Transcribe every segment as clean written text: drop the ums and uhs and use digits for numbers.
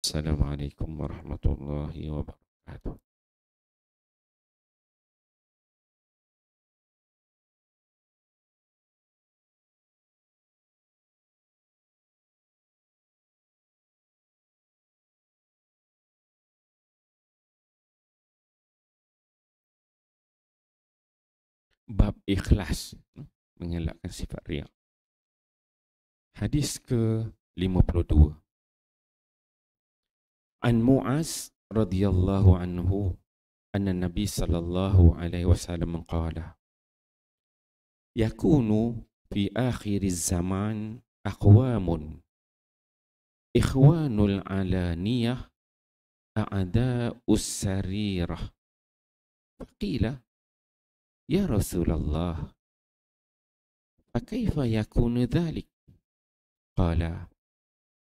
Assalamualaikum warahmatullahi wabarakatuh. Bab ikhlas, mengelakkan sifat riak. Hadis ke-52. An Mu'az radhiyallahu anhu anna Nabi sallallahu alaihi wasallam qala yakunu fi akhir zaman aqwamun ikhwanul alaniyah a'da'us sarirah. Faqila ya Rasulullah fakaifa yakunu dhalik? Qala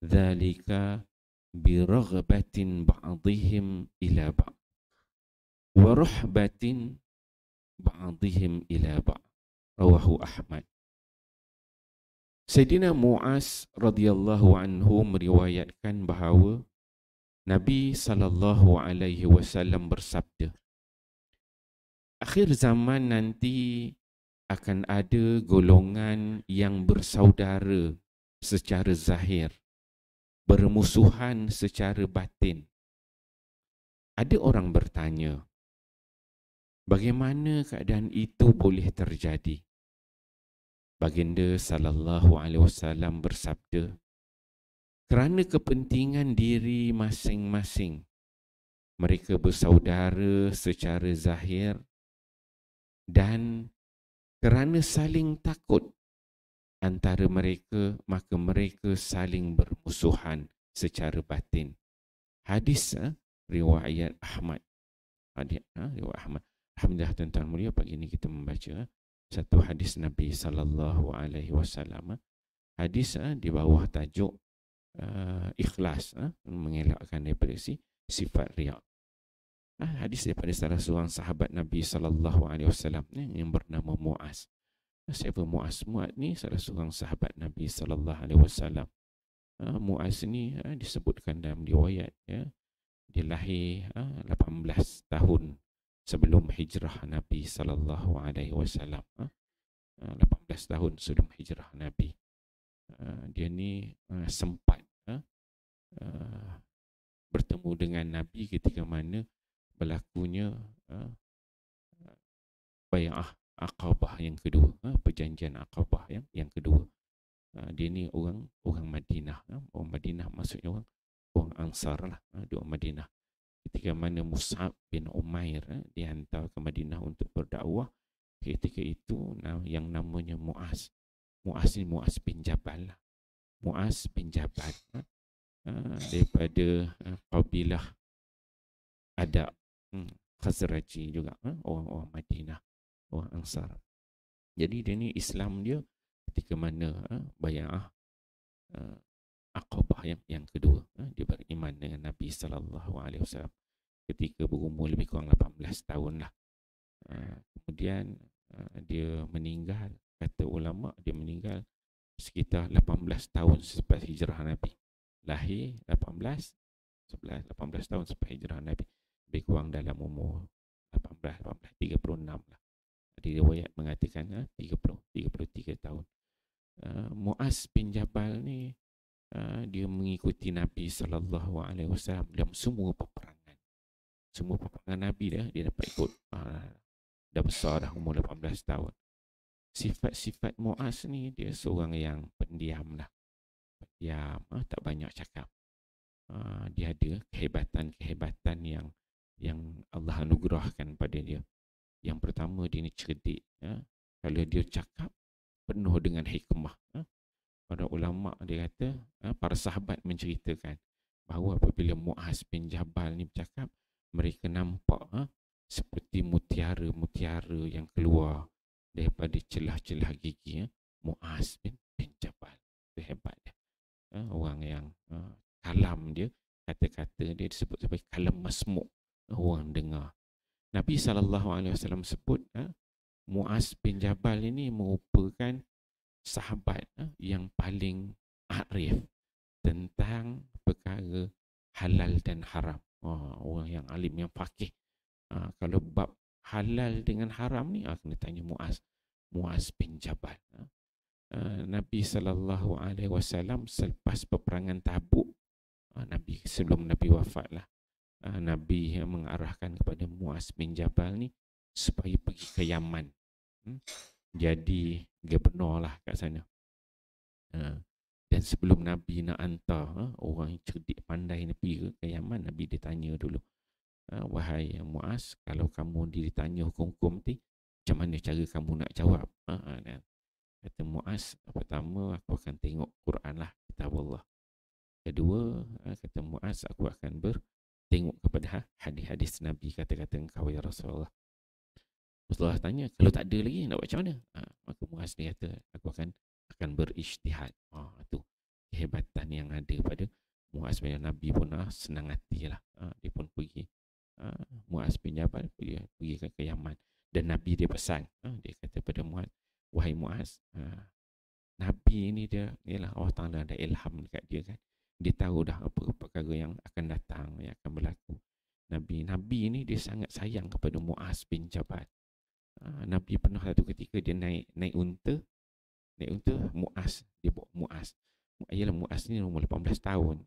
dzalika biragbatin ba'dihim ila ba'd wa rahbatin ba'dihim ila ba'd. Rawahu Ahmad. Sayyidina Mu'az radhiyallahu anhu meriwayatkan bahawa Nabi sallallahu alaihi wasallam bersabda, akhir zaman nanti akan ada golongan yang bersaudara secara zahir, bermusuhan secara batin. Ada orang bertanya, bagaimana keadaan itu boleh terjadi? Baginda sallallahu alaihi wasallam bersabda, kerana kepentingan diri masing-masing, mereka bersaudara secara zahir, dan kerana saling takut antara mereka, maka mereka saling bermusuhan secara batin. Hadis riwayat Ahmad. Riwayat Ahmad. Alhamdulillah tuan-tuan mulia, pagi ini kita membaca satu hadis Nabi sallallahu alaihi wasallam. Hadis di bawah tajuk ikhlas, mengelakkan daripada sifat riak. Hadis daripada salah seorang sahabat Nabi sallallahu alaihi wasallam yang bernama Mu'az. Siapa Mu'az? Mu'az ni salah seorang sahabat Nabi sallallahu alaihi wasallam. Mu'az ni disebutkan dalam riwayat, dia lahir 18 tahun sebelum hijrah Nabi sallallahu alaihi wasallam. 18 tahun sebelum hijrah Nabi. Dia ni sempat bertemu dengan Nabi ketika mana berlakunya bai'ah Aqabah yang kedua, perjanjian Aqabah yang kedua. Dia ni orang Madinah. Orang Madinah maksudnya orang Ansar lah, dia orang Madinah. Ketika mana Mus'ab bin Umair dihantar ke Madinah untuk berdakwah, ketika itu yang namanya Mu'az. Mu'az ni Mu'az bin Jabal lah. Mu'az bin Jabal daripada kabilah Ada, Khazraji juga, orang-orang Madinah, orang Ansar. Jadi dia ni Islam dia ketika mana bai'ah Aqabah yang kedua. Dia beriman dengan Nabi sallallahu alaihi wasallam ketika berumur lebih kurang 18 tahun lah. Kemudian dia meninggal, kata ulama dia meninggal sekitar 18 tahun selepas hijrah Nabi. Lahir 18 tahun selepas hijrah Nabi. Lebih kurang dalam umur 36 lah. Di riwayat mengatakan 33 tahun. Mu'az bin Jabal ni dia mengikuti Nabi sallallahu alaihi wasallam dalam semua peperangan. Semua peperangan Nabi dia dapat ikut. Dah besar dah, umur 18 tahun. Sifat-sifat Mu'az ni, dia seorang yang pendiam lah. Pendiam, tak banyak cakap. Dia ada kehebatan-kehebatan yang Allah anugerahkan pada dia. Yang pertama, dia ni cerdik. Kalau dia cakap, penuh dengan hikmah. Para ulama' dia kata, para sahabat menceritakan bahawa apabila Mu'az bin Jabal ni bercakap, mereka nampak seperti mutiara-mutiara yang keluar daripada celah-celah gigi. Mu'az bin Jabal, itu hebat dia. Orang yang kalam dia, kata-kata dia disebut sebagai kalam masmuk, orang dengar. Nabi SAW sebut Mu'az bin Jabal ini merupakan sahabat yang paling arif tentang perkara halal dan haram. Orang yang alim, yang faqih. Kalau bab halal dengan haram ni, kena tanya Muaz. Muaz bin Jabal. Nabi SAW selepas peperangan Tabuk, Nabi sebelum Nabi wafat lah, Nabi mengarahkan kepada Muaz bin Jabal ni supaya pergi ke Yaman. Jadi gubernur lah kat sana. Dan sebelum Nabi nak hantar orang yang cerdik pandai ni pergi ke Yaman, Nabi dia tanya dulu, wahai Muaz, kalau kamu ditanya hukum-hukum ni, macam mana cara kamu nak jawab? Kata Muaz, pertama aku akan tengok Quran lah, kitab Allah. Kedua, kata Muaz, aku akan bertengok kepada hadis-hadis Nabi, kata-kata engkau ya Rasulullah. Rasulullah tanya, kalau tak ada lagi nak buat macam mana? Maka Muaz dia kata, aku akan berijtihad. Itu kehebatan yang ada pada Muaz bin Jabal. Nabi pun senang hati lah. Dia pun pergi. Muaz bin Jabal pergi ke Yaman. Dan Nabi dia pesan. Dia kata pada Muaz, wahai Muaz, Nabi ni dia, ialah Allah Ta'ala ada ilham dekat dia kan. Dia tahu dah apa perkara yang akan datang, yang akan berlaku. Nabi ni dia sangat sayang kepada Muaz bin Jabal. Nabi pernah satu ketika dia naik unta Muaz, dia bawa Muaz. Ialah Muaz ni umur 18 tahun.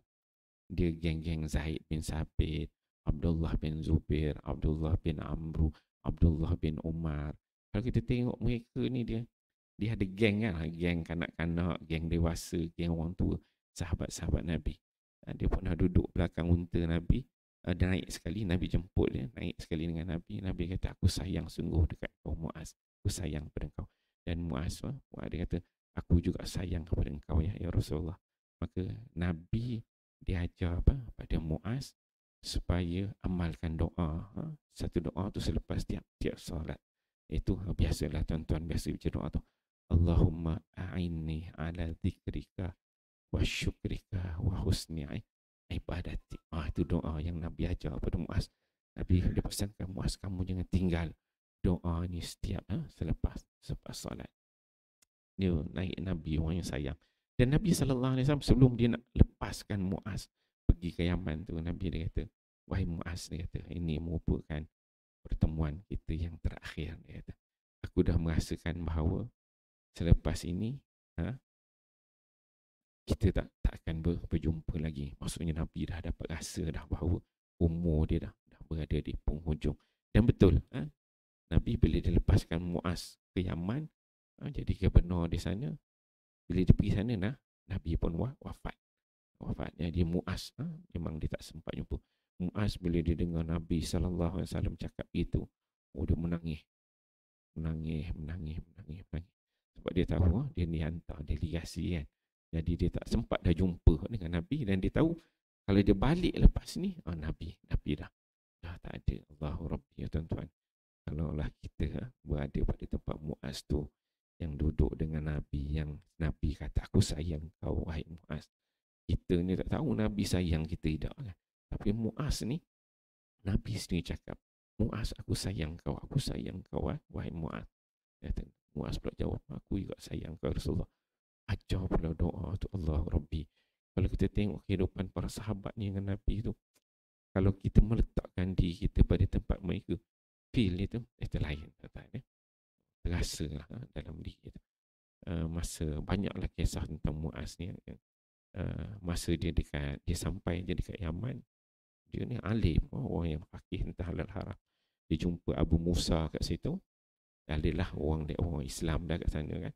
Dia geng-geng Zaid bin Sabit, Abdullah bin Zubair, Abdullah bin Amru, Abdullah bin Umar. Kalau kita tengok mereka ni, dia ada geng kan, geng kanak-kanak, geng dewasa, geng orang tua, sahabat-sahabat Nabi. Dia pernah duduk belakang unta Nabi. Dia naik sekali, Nabi jemput dia, naik sekali dengan Nabi. Nabi kata, aku sayang sungguh dekat kau Muaz, aku sayang kepada kau. Dan Muaz dia kata, aku juga sayang kepada engkau ya Rasulullah. Maka Nabi dia ajar pada Muaz supaya amalkan doa. Satu doa tu selepas tiap solat. Itu biasalah tuan-tuan, biasa baca doa tu. Allahumma a'inni ala dzikrika wa syukrika wa husni ibadati. Itu doa yang Nabi ajar pada Muaz. Nabi dia pesankan, Muaz, kamu jangan tinggal doa ni setiap selepas solat. Dia naik Nabi, orang yang sayang. Dan Nabi SAW sebelum dia nak lepaskan Muaz pergi ke Yaman tu, Nabi dia kata, wahai Muaz, dia kata, ini merupakan pertemuan kita yang terakhir. Dia kata, aku dah merasakan bahawa selepas ini kita tak akan berjumpa lagi. Maksudnya Nabi dah dapat rasa dah bahawa umur dia dah berada di penghujung. Dan betul, Nabi bila dia lepaskan Muaz ke Yaman, jadi gubernur di sana, bila dia pergi sana, Nabi pun wafat. Wafatnya dia Muaz, memang dia tak sempat jumpa. Muaz bila dia dengar Nabi SAW cakap itu, dia menangis. Sebab dia tahu dia ni hantar delegasi kan. Jadi dia tak sempat dah jumpa dengan Nabi. Dan dia tahu kalau dia balik lepas ni, Nabi dah tak ada. Allahu Rabbi ya tuan-tuan. Kalaulah kita berada pada tempat Muaz tu, yang duduk dengan Nabi, yang Nabi kata, aku sayang kau wahai Muaz. Kita ni tak tahu Nabi sayang kita tidak kan. Tapi Muaz ni, Nabi sendiri cakap, Muaz, aku sayang kau wahai Muaz. Muaz pula jawab, aku juga sayang kau Rasulullah. Ajar pula doa tu, Allah Rabbi. Kalau kita tengok kehidupan para sahabat ni dengan Nabi tu, kalau kita meletakkan diri kita pada tempat mereka, feel itu lain. Terasa lah dalam diri kita. Masa banyaklah kisah tentang Muaz ni. Masa dia sampai je dekat Yaman, dia ni alim, orang yang faqih tentang halal haram. Dia jumpa Abu Musa kat situ. Adalah orang Islam dah kat sana kan.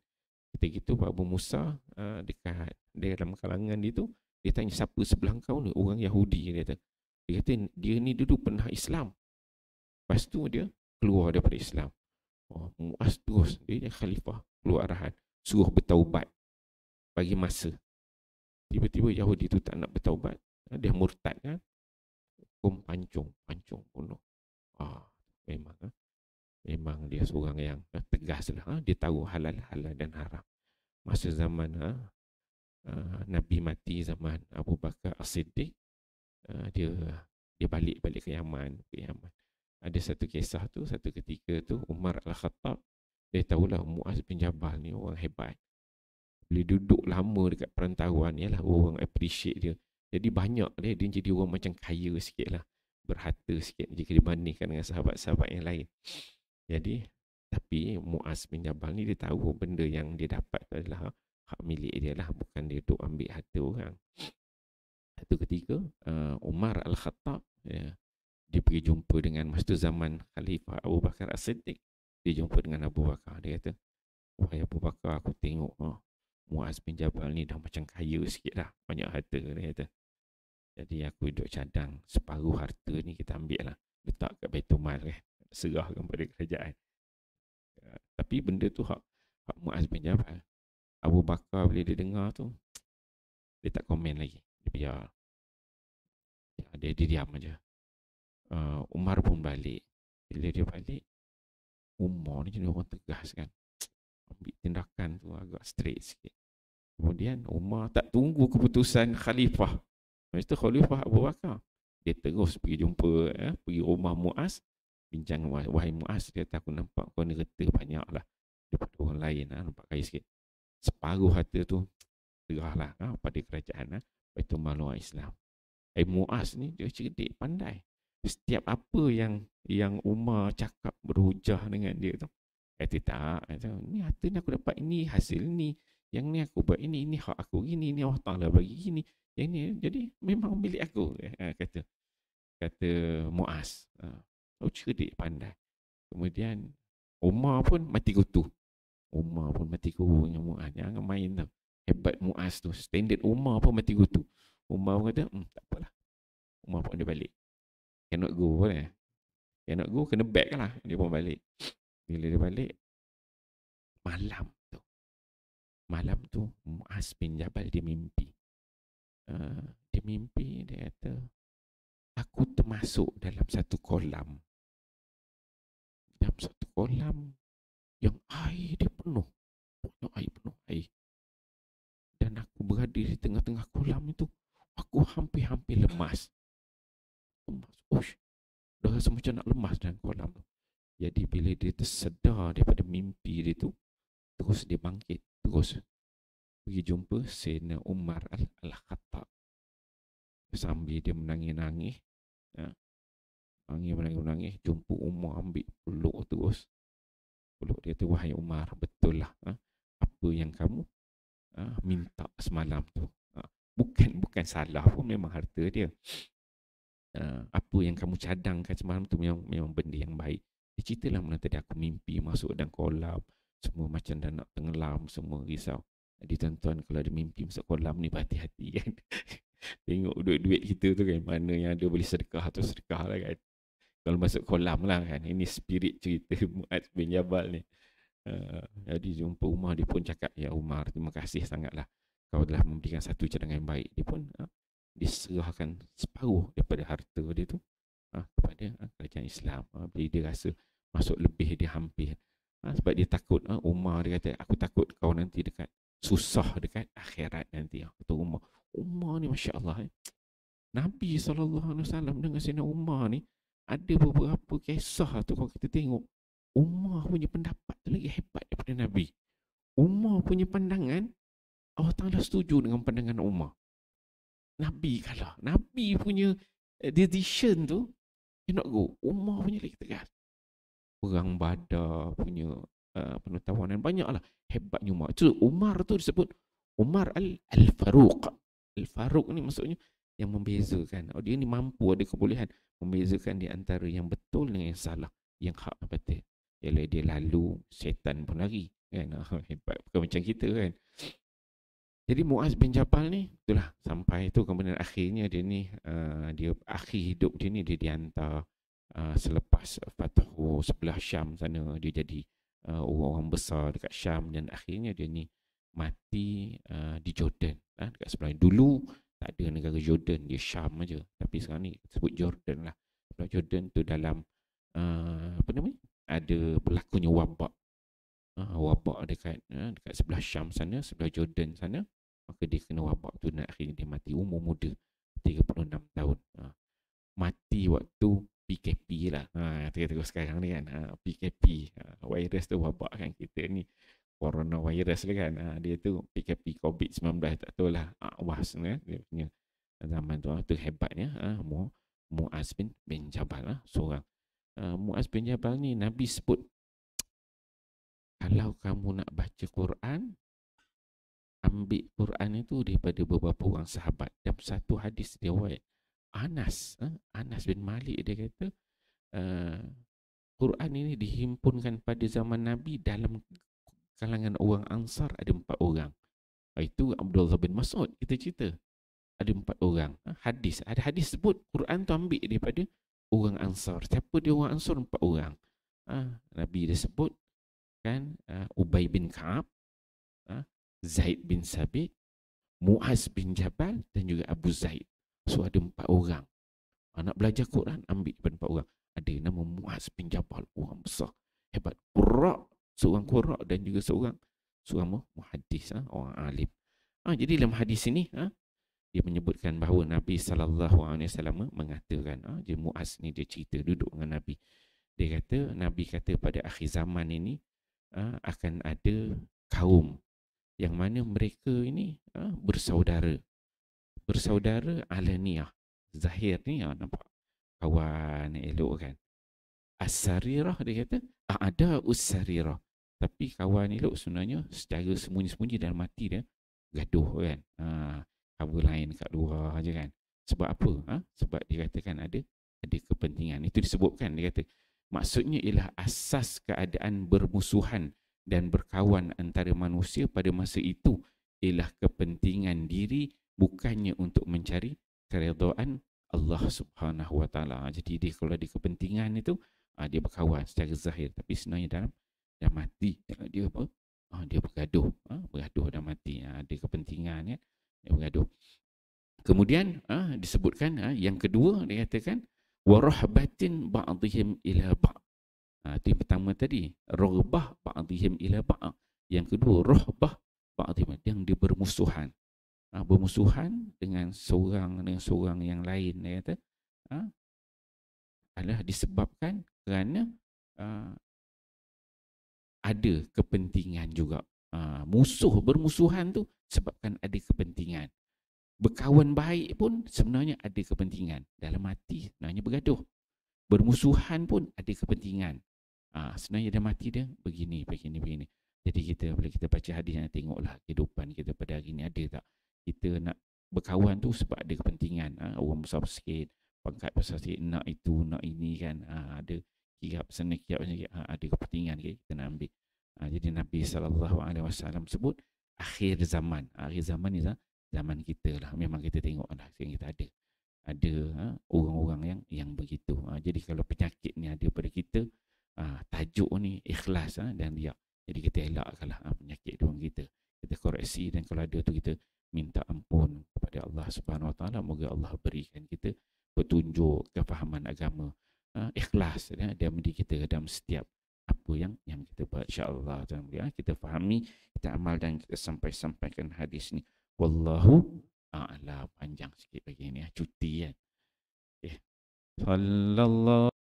Ketika itu Abu Musa dekat dalam kalangan dia tu, dia tanya, siapa sebelah kau ni? Orang Yahudi. Dia kata dia ni dulu pernah Islam, lepas tu dia keluar daripada Islam. Muaz terus, dia khalifah, keluar arahan, suruh bertaubat, bagi masa. Tiba-tiba Yahudi tu tak nak bertaubat, dia murtad kan, hukum pancung bunuh. Memang dia seorang yang tegas lah. Dia tahu halal dan haram. Masa zaman Nabi mati, zaman Abu Bakar As-Siddiq, dia balik ke Yaman. Ada satu kisah tu, satu ketika tu Umar Al-Khattab, dia tahulah Muaz bin Jabal ni orang hebat. Bila duduk lama dekat perantauan, ialah orang appreciate dia. Jadi banyak dia jadi orang macam kaya sikit lah. Berharta sikit jika dibandingkan dengan sahabat-sahabat yang lain. Jadi, tapi Muaz bin Jabal ni dia tahu benda yang dia dapat adalah hak milik dia lah. Bukan dia duk ambil harta orang. Satu ketika, Umar Al-Khattab, dia pergi jumpa dengan, masa tu zaman Khalifah Abu Bakar As-Siddiq. Dia jumpa dengan Abu Bakar. Dia kata, wahai Abu Bakar, aku tengok Muaz bin Jabal ni dah macam kaya sikit lah. Banyak harta, dia kata. Jadi aku duduk cadang separuh harta ni kita ambil lah. Letak kat Baitul Mal kan. Serahkan pada kerajaan. Tapi benda tu hak Muaz bin Jabal. Abu Bakar bila dia dengar tu, dia tak komen lagi. Dia biar. Dia diam aja. Umar pun balik. Bila dia balik, Umar ni jenis orang tegas kan. Ambil tindakan tu agak straight sikit. Kemudian Umar tak tunggu keputusan Khalifah. Lepas tu Khalifah Abu Bakar. Dia terus pergi jumpa, pergi rumah Muaz. Bincang, wahai Muaz, dia kata aku nampak kau ni reta banyak lah daripada orang lain. Nampak kaya sikit. Separuh harta tu serahlah pada kerajaan Baitul Mal Islam. Muaz ni dia cerdik, pandai. Setiap apa yang Umar cakap berhujah dengan dia tu. Tak. Ni harta ni aku dapat, ini hasil ni. Yang ni aku buat ini hak aku gini, ni Allah Ta'ala bagi gini. Yang ni jadi memang milik aku. Kata Muaz. Cerdik, pandai. Kemudian Umar pun mati kutu. Dengan Muaz. Jangan main tau. Hebat Muaz tu. Standard Umar pun mati kutu. Umar pun kata, tak apalah. Umar pun dia balik. Cannot go lah. Cannot go, kena back lah. Dia pun balik. Bila dia balik, malam tu Muaz bin Jabal dia mimpi. Dia mimpi, dia kata, aku termasuk dalam satu kolam. Dalam satu kolam yang air dia penuh. Penuh air. Dan aku berada di tengah-tengah kolam itu. Aku hampir-hampir lemas. Dah rasa macam nak lemas dalam kolam tu. Jadi bila dia tersedar daripada mimpi dia tu, terus dia bangkit. Terus pergi jumpa Sayyidina Umar Al-Khattab. Sambil dia menangis-nangis. Menangis. Jumpa Umar, ambil peluk terus. Peluk dia tu, wahai Umar, betul lah. Apa yang kamu minta semalam tu. Bukan salah pun, memang harta dia. Apa yang kamu cadangkan semalam tu memang benda yang baik. Dia ceritalah mana tadi aku mimpi masuk dalam kolam. Semua macam dah nak tenggelam, semua risau. Jadi tuan-tuan kalau ada mimpi masuk kolam ni berhati-hati kan. Tengok duit-duit kita tu kan, mana yang ada boleh sedekah atau sedekah lah kan. Kalau masuk kolam lah kan. Ini spirit cerita Muaz bin Jabal ni. Jadi jumpa Umar, dia pun cakap, ya Umar, terima kasih sangatlah. Kau telah memberikan satu cadangan yang baik. Dia pun diserahkan separuh daripada harta dia tu kepada kerajaan Islam. Bila dia rasa masuk lebih, dia hampir. Sebab dia takut. Umar dia kata, aku takut kau nanti dekat susah dekat akhirat nanti. Kata Umar. Umar ni Masya Allah. Nabi SAW dengan Sayyidina Umar ni ada beberapa kisah tu kalau kita tengok. Umar punya pendapat tu lagi hebat daripada Nabi. Umar punya pandangan, Allah Ta'ala setuju dengan pandangan Umar. Nabi kalah. Nabi punya decision tu cannot go. Umar punya lagi tegas. Perang Badar punya pengetahuan banyaklah hebatnya Umar. So, Umar tu disebut Umar Al-Faruq. Al-Faruq ni maksudnya yang membezakan. Dia ni mampu, ada kebolehan membezakan di antara yang betul dengan yang salah, yang hak betul. Ialah dia lalu, syaitan pun lari kan. Hebat, bukan macam kita kan. Jadi Muaz bin Jabal ni, itulah sampai tu kemudian akhirnya dia ni, dia akhir hidup dia ni dia dihantar selepas Fathu sebelah Syam sana, dia jadi orang besar dekat Syam dan akhirnya dia ni mati di Jordan, dekat sebelah. Dulu tak ada negara Jordan, dia Syam aja. Tapi sekarang ni sebut Jordan lah. Sebab Jordan tu dalam apa namanya? Ada berlakunya wabak. Wabak dekat sebelah Syam sana, sebelah Jordan sana. Maka dia kena wabak tu dan akhirnya dia mati umur muda 36 tahun. Mati waktu PKP lah. Terus sekarang ni kan, PKP, virus tu wabak kan, kita ni coronavirus lah kan. Dia tu PKP COVID-19, tak tahu lah. Awas kan dia punya Zaman tu hebatnya Muaz bin Jabal seorang. Muaz bin Jabal ni Nabi sebut, kalau kamu nak baca Quran, ambil Quran itu daripada beberapa orang sahabat. Dalam satu hadis riwayat Anas bin Malik, dia kata Quran ini dihimpunkan pada zaman Nabi dalam kalangan orang Ansar ada 4 orang. Itu Abdullah bin Mas'ud kita cerita. Ada 4 orang. Ada hadis sebut Quran tu ambil daripada orang Ansar. Siapa dia orang Ansar? 4 orang. Nabi dia sebut kan, Ubay bin Ka'ab, Zaid bin Sabit, Muaz bin Jabal dan juga Abu Zaid. So ada 4 orang. Nak belajar Quran ambil daripada 4 orang. Ada nama Muaz bin Jabal, orang besar, hebat, seorang qurra dan juga seorang muhaddis, orang alim. Jadi dalam hadis ini dia menyebutkan bahawa Nabi SAW mengatakan, dia Muaz ni dia cerita duduk dengan Nabi. Dia kata, Nabi kata pada akhir zaman ini akan ada kaum yang mana mereka ini bersaudara alaniyah, zahir ni nampak kawan elok kan. As-sarirah, dia kata ada us-sarirah, tapi kawan elok sebenarnya secara sembunyi-sembunyi dalam hati dia gaduh kan. Kawan lain kat luar aja kan. Sebab apa? Sebab dia katakan ada kepentingan. Itu disebutkan, dia kata maksudnya ialah asas keadaan bermusuhan dan berkawan antara manusia pada masa itu ialah kepentingan diri, bukannya untuk mencari keredaan Allah Subhanahu Wa Taala. Jadi dia kalau ada kepentingan itu, dia berkawan secara zahir, tapi sebenarnya dalam hati dia apa? Dia bergaduh, dalam hati. Ada kepentingan, ya, dia bergaduh. Kemudian disebutkan yang kedua, dia katakan warahbatin ba'dihim ila ba'. Itu yang pertama tadi, raghbah ba'dihim ila ba'. Yang kedua, rahbah ba'dihim, yang dia bermusuhan. Bermusuhan dengan seorang yang lain, dia kata adalah disebabkan kerana ada kepentingan juga. Bermusuhan tu sebabkan ada kepentingan. Berkawan baik pun sebenarnya ada kepentingan. Dalam hati sebenarnya bergaduh. Bermusuhan pun ada kepentingan. Sebenarnya dalam hati dia begini. Jadi bila kita baca hadis, tengoklah kehidupan kita pada hari ini ada tak kita nak berkawan tu sebab ada kepentingan. Orang besar sikit, pangkat besar sikit, nak itu, nak ini kan. Ada kirap sana, ada kepentingan kita nak ambil. Jadi Nabi SAW sebut akhir zaman. Akhir zaman ni zaman kita lah. Memang kita tengok lah sekarang kita ada orang-orang yang begitu. Jadi kalau penyakit ni ada pada kita, tajuk ni ikhlas dan riak. Jadi kita elakkanlah penyakit dalam kita. Kita koreksi, dan kalau ada tu kita minta ampun kepada Allah Subhanahu Wa Taala. Moga Allah berikan kita petunjuk, kefahaman agama, ikhlas dalam diri kita dalam setiap apa yang kita buat. InsyaAllah kita fahami, kita amal dan kita sampaikan hadis ni. Wallahu a'lam. Panjang sikit bagi ni, cuti kan. Sallallahu